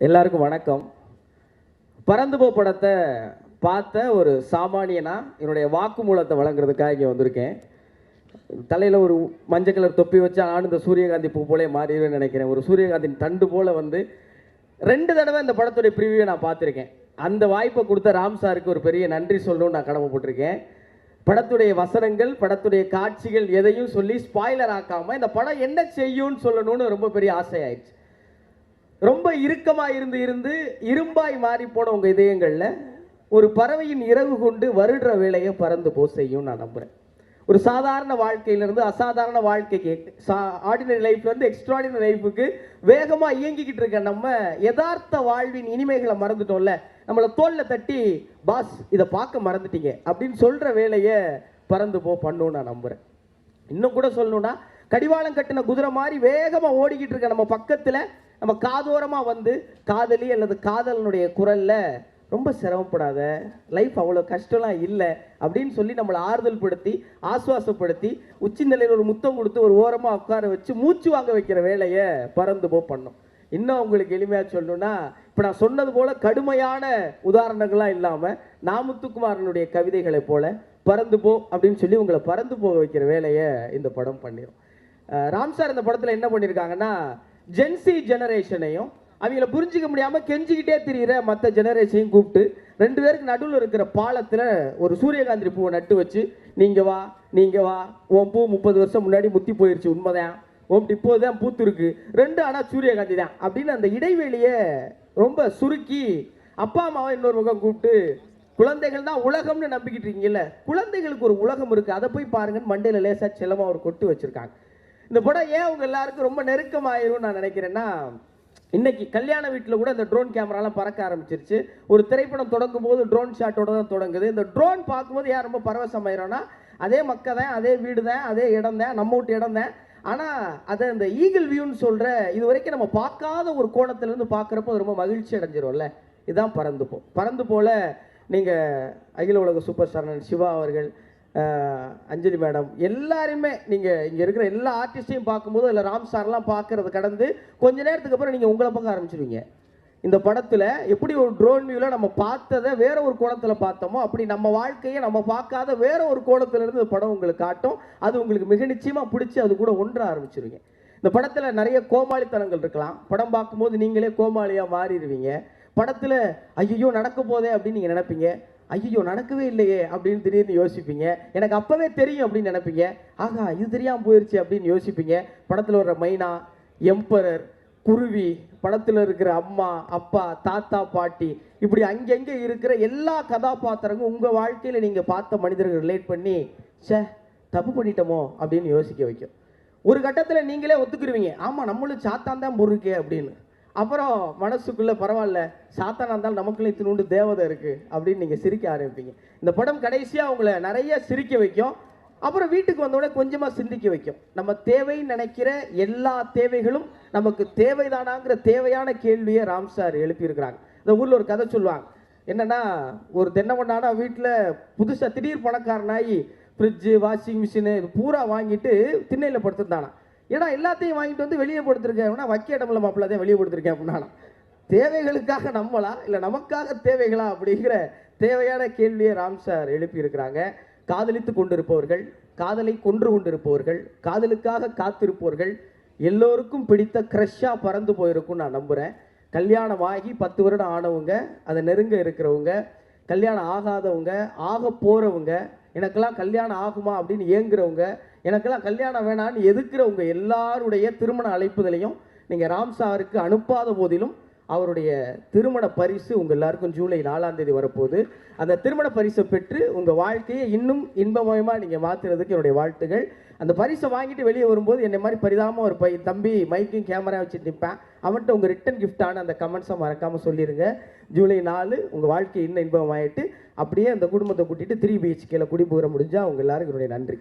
எல்லாருக்கும் வணக்கம். பறந்து போ படத்தை பார்த்த ஒரு சாமானியனா என்னுடைய வாக்குமூலத்தை வழங்குறதுக்காக இங்கே வந்திருக்கேன். தலையில் ஒரு மஞ்சள் கலர் தொப்பி வச்சு நானும் இந்த சூரியகாந்தி பூ போலே மாறிடுவேன்னு நினைக்கிறேன். ஒரு சூரியகாந்தின் தண்டு போல் வந்து 2 தடவை இந்த படத்துடைய ப்ரிவியூவை நான் பார்த்துருக்கேன். அந்த வாய்ப்பை கொடுத்த ராம் சாருக்கு ஒரு பெரிய நன்றி சொல்லணும்னு நான் கடமைப்பட்டிருக்கேன். படத்துடைய வசனங்கள், படத்துடைய காட்சிகள் எதையும் சொல்லி ஸ்பாய்லர் ஆக்காமல் இந்த படம் என்ன செய்யும்னு சொல்லணும்னு ரொம்ப பெரிய ஆசையாயிடுச்சு. ரொம்ப இறுக்கமாக இருந்து இரும்பாய் மாறி போன உங்கள் இதயங்களில் ஒரு பறவையின் இறகு கொண்டு வருடுற வேலையை பறந்து போ செய்யும் நான் நம்புகிறேன். ஒரு சாதாரண வாழ்க்கையிலேருந்து அசாதாரண வாழ்க்கைக்கு, ஆர்டினரி லைஃப்லேருந்து எக்ஸ்ட்ராடினரி லைஃபுக்கு வேகமாக இயங்கிக்கிட்டு இருக்க நம்ம யதார்த்த வாழ்வின் இனிமைகளை மறந்துட்டோம்ல. நம்மளை தோளில் தட்டி பாஸ் இதை பார்க்க மறந்துட்டீங்க அப்படின்னு சொல்கிற வேலையை பறந்து போ பண்ணுன்னு நான் நம்புகிறேன். இன்னும் கூட சொல்லணும்னா, கடிவாளம் கட்டின குதிரை மாதிரி வேகமாக ஓடிக்கிட்டு இருக்க நம்ம பக்கத்தில் நம்ம காதோரமாக வந்து காதலி அல்லது காதலனுடைய குரலில் ரொம்ப சிரமப்படாத, லைஃப் அவ்வளோ கஷ்டம்லாம் இல்லை அப்படின்னு சொல்லி நம்மளை ஆறுதல் படுத்தி ஆசுவாசப்படுத்தி உச்சி நிலையில் ஒரு முத்தம் கொடுத்து ஒரு ஓரமாக உட்கார வச்சு மூச்சு வாங்க வைக்கிற வேலையை பறந்து போ பண்ணோம். இன்னும் உங்களுக்கு எளிமையாக சொல்லணும்னா, இப்போ நான் சொன்னது போல் கடுமையான உதாரணங்கள்லாம் இல்லாமல் நாமுத்துக்குமாரனுடைய கவிதைகளை போல பறந்து போ அப்படின்னு சொல்லி உங்களை பறந்து போக வைக்கிற வேலையை இந்த படம் பண்ணிடும். ராம் சார் இந்த படத்தில் என்ன பண்ணியிருக்காங்கன்னா, ஜென்சி ஜெனரேஷனையும் அவங்கள புரிஞ்சிக்க முடியாமல் கெஞ்சிக்கிட்டே திரிகிற மற்ற ஜெனரேஷனையும் கூப்பிட்டு 2 பேருக்கு நடுவில் இருக்கிற பாலத்தில் ஒரு சூரியகாந்தி பூவை நட்டு வச்சு, நீங்கள் வா உன் பூ 30 வருஷம் முன்னாடி முத்தி போயிடுச்சு, உண்மைதான், உன் இப்போது தான் பூத்து இருக்கு, 2 ஆனால் சூரியகாந்தி தான் அப்படின்னு அந்த இடைவெளியை ரொம்ப சுருக்கி அப்பா அம்மாவை இன்னொரு முகம் கூப்பிட்டு, குழந்தைகள் தான் உலகம்னு நம்பிக்கிட்டு இருக்கீங்கல்ல, குழந்தைகளுக்கு ஒரு உலகம் இருக்குது, அதை போய் பாருங்கன்னு மண்டையில் லேசாக செல்லமாக ஒரு கொட்டு வச்சுருக்காங்க. இந்த படம் ஏன் அவங்க எல்லாருக்கும் ரொம்ப நெருக்கமாயிரும் நான் நினைக்கிறேன்னா, இன்னைக்கு கல்யாண வீட்டில் கூட இந்த ட்ரோன் கேமராலாம் பறக்க ஆரம்பிச்சிருச்சு. ஒரு திரைப்படம் தொடங்கும் போது ட்ரோன் ஷாட்டோட தான் தொடங்குது. இந்த ட்ரோன் பார்க்கும்போது யார் ரொம்ப பரவசமாயிரோன்னா, அதே மக்கள் தான், அதே வீடு தான், அதே இடம் தான், நம்ம வீட்டு இடம் தான். ஆனால் அதை இந்த ஈகிள் வியூன்னு சொல்கிற இது வரைக்கும் நம்ம பார்க்காத ஒரு கோணத்திலேருந்து பார்க்குறப்போ ரொம்ப மகிழ்ச்சி அடைஞ்சிரும்ல. இதுதான் பறந்து போல நீங்கள் அகில உலக சூப்பர் ஸ்டார் சிவா அவர்கள், அஞ்சலி மேடம், எல்லாருமே நீங்கள் இங்கே இருக்கிற எல்லா ஆர்டிஸ்டையும் பார்க்கும்போது அதில் ராம் சார்லாம் பார்க்கறது கடந்து கொஞ்ச நேரத்துக்கு அப்புறம் நீங்கள் உங்களை பார்க்க ஆரம்பிச்சிருவீங்க. இந்த படத்தில் எப்படி ஒரு ட்ரோன் வியூவில் நம்ம பார்த்ததை வேற ஒரு கோணத்தில் பார்த்தோமோ, அப்படி நம்ம வாழ்க்கையை நம்ம பார்க்காத வேற ஒரு கோணத்திலிருந்து இந்த படம் உங்களுக்கு காட்டும். அது உங்களுக்கு மிக நிச்சயமாக பிடிச்சி அது கூட ஒன்ற ஆரம்பிச்சிருவீங்க. இந்த படத்தில் நிறைய கோமாளித்தனங்கள் இருக்கலாம். படம் பார்க்கும்போது நீங்களே கோமாளியாக மாறிடுவீங்க. படத்தில் ஐயோ நடக்க போதே அப்படின்னு நீங்கள் நினைப்பீங்க. ஐயோ நடக்கவே இல்லையே அப்படின்னு திடீர்னு யோசிப்பீங்க. எனக்கு அப்போவே தெரியும் அப்படின்னு நினைப்பீங்க. ஆகா இது தெரியாமல் போயிடுச்சு அப்படின்னு யோசிப்பீங்க. படத்தில் வர்ற மைனா, எம்பரர், குருவி, படத்தில் இருக்கிற அம்மா, அப்பா, தாத்தா, பாட்டி, இப்படி அங்கங்கே இருக்கிற எல்லா கதாபாத்திரங்களும் உங்கள் வாழ்க்கையில் நீங்கள் பார்த்த மனிதர்கள் ரிலேட் பண்ணி தப்பு பண்ணிட்டோமோ அப்படின்னு யோசிக்க வைக்கும். ஒரு கட்டத்தில் நீங்களே ஒத்துக்குருவீங்க, ஆமாம் நம்மளும் சாத்தான் தான் பொருக்கே அப்படின்னு. அப்புறம் மனசுக்குள்ளே பரவாயில்ல, சாத்தானா இருந்தாலும் நமக்குள்ளே இத்தினூண்டு தேவதை இருக்குது அப்படின்னு நீங்கள் சிரிக்க ஆரம்பிப்பீங்க. இந்த படம் கடைசியாக உங்களை நிறைய சிரிக்க வைக்கும். அப்புறம் வீட்டுக்கு வந்தோடனே கொஞ்சமாக சிந்திக்க வைக்கும். நம்ம தேவைன்னு நினைக்கிற எல்லா தேவைகளும் நமக்கு தேவைதானாங்கிற தேவையான கேள்வியை ராம் சார் எழுப்பியிருக்கிறாங்க. இந்த ஊரில் ஒரு கதை சொல்லுவாங்க. என்னென்னா, ஒரு தென்னமண்ணானா வீட்டில் புதுசாக திடீர் பணக்காரனாகி ஃப்ரிட்ஜு, வாஷிங் மிஷினு இது பூரா வாங்கிட்டு திண்ணையில் படுத்துருந்தானா. ஏன்னா எல்லாத்தையும் வாங்கிட்டு வந்து வெளியே படுத்துருக்கேன், வைக்க இடமில்ல மாப்பிள்ள தான் வெளியே படுத்துருக்கேன் அப்படின்னா, தேவைகளுக்காக நம்மளா இல்லை நமக்காக தேவைகளா அப்படிங்கிற தேவையான கேள்வியை ராம் சார் எழுப்பியிருக்கிறாங்க. காதலித்து கொண்டிருப்பவர்கள், காதலை கொன்று கொண்டிருப்பவர்கள், காதலுக்காக காத்திருப்பவர்கள் எல்லோருக்கும் பிடித்த க்ரஷ்ஷாக பறந்து போயிருக்கும் நான் நம்புகிறேன். கல்யாணம் ஆகி 10 வருடம் ஆனவங்க, அதை நெருங்க இருக்கிறவங்க, கல்யாணம் ஆகாதவங்க, ஆக போகிறவங்க, எனக்கெல்லாம் கல்யாணம் ஆகுமா அப்படின்னு ஏங்குறவங்க, எனக்கெல்லாம் கல்யாணம் வேணான்னு எதுக்குறவங்க எல்லாருடைய திருமண அழைப்புதலையும் நீங்கள் ராம் சாருக்கு அனுப்பாத போதிலும் அவருடைய திருமண பரிசு உங்கள் எல்லாருக்கும் ஜூலை 4ஆம் தேதி வரப்போகுது. அந்த திருமண பரிசை பெற்று உங்கள் வாழ்க்கையை இன்னும் இன்பமயமாக நீங்கள் மாற்றுறதுக்கு என்னுடைய வாழ்த்துகள். அந்த பரிசை வாங்கிட்டு வெளியே வரும்போது என்னை மாதிரி பரிதாமல் ஒரு தம்பி மைக்கும் கேமரா வச்சு நிற்பேன், அவன்கிட்ட உங்கள் ரிட்டன் கிஃப்டான அந்த கமெண்ட்ஸை மறக்காமல் சொல்லிடுங்க. ஜூலை 4 உங்கள் வாழ்க்கை இன்னும் இன்பமாயிட்டு அப்படியே அந்த குடும்பத்தை கூட்டிகிட்டு 3 BHKல குடி போகிற முடிஞ்சால் அவங்க எல்லாருக்கும் என்னுடைய நன்றி.